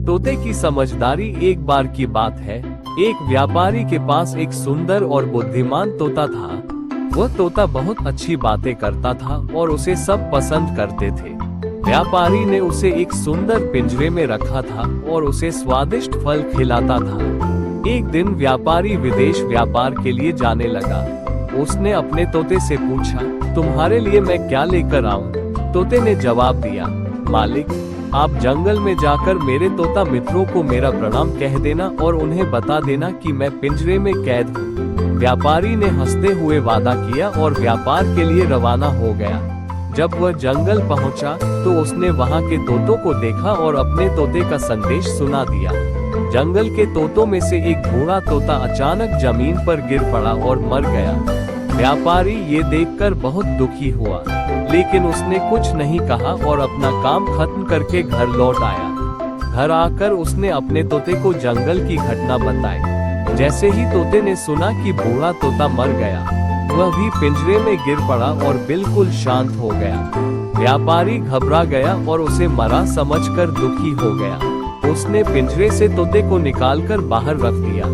तोते की समझदारी। एक बार की बात है, एक व्यापारी के पास एक सुंदर और बुद्धिमान तोता था। वह तोता बहुत अच्छी बातें करता था और उसे सब पसंद करते थे। व्यापारी ने उसे एक सुंदर पिंजरे में रखा था और उसे स्वादिष्ट फल खिलाता था। एक दिन व्यापारी विदेश व्यापार के लिए जाने लगा। उसने अपने तोते से पूछा, तुम्हारे लिए मैं क्या लेकर आऊं? तोते ने जवाब दिया, मालिक, आप जंगल में जाकर मेरे तोता मित्रों को मेरा प्रणाम कह देना और उन्हें बता देना कि मैं पिंजरे में कैद हूँ। व्यापारी ने हंसते हुए वादा किया और व्यापार के लिए रवाना हो गया। जब वह जंगल पहुंचा तो उसने वहां के तोतों को देखा और अपने तोते का संदेश सुना दिया। जंगल के तोतों में से एक बूढ़ा तोता अचानक जमीन पर गिर पड़ा और मर गया। व्यापारी ये देखकर बहुत दुखी हुआ, लेकिन उसने कुछ नहीं कहा और अपना काम खत्म करके घर लौट आया। घर आकर उसने अपने तोते को जंगल की घटना बताई। जैसे ही तोते ने सुना कि बूढ़ा तोता मर गया, वह भी पिंजरे में गिर पड़ा और बिल्कुल शांत हो गया। व्यापारी घबरा गया और उसे मरा समझकर दुखी हो गया। उसने पिंजरे से तोते को निकालकर बाहर रख दिया,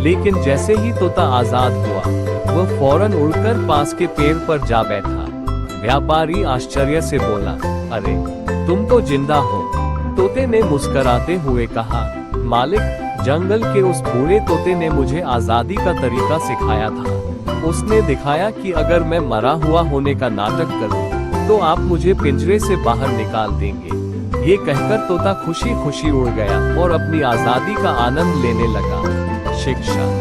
लेकिन जैसे ही तोता आजाद हुआ, वह फौरन उड़कर पास के पेड़ पर जा बैठा। व्यापारी आश्चर्य से बोला, अरे, तुम तो जिंदा हो। तोते ने मुस्कुराते हुए कहा, मालिक, जंगल के उस बूढ़े तोते ने मुझे आजादी का तरीका सिखाया था। उसने दिखाया कि अगर मैं मरा हुआ होने का नाटक करूं, तो आप मुझे पिंजरे से बाहर निकाल देंगे। ये कहकर तोता खुशी खुशी उड़ गया और अपनी आजादी का आनंद लेने लगा। शिक्षा।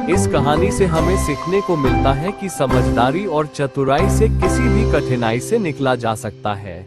इस कहानी से हमें सीखने को मिलता है कि समझदारी और चतुराई से किसी भी कठिनाई से निकला जा सकता है।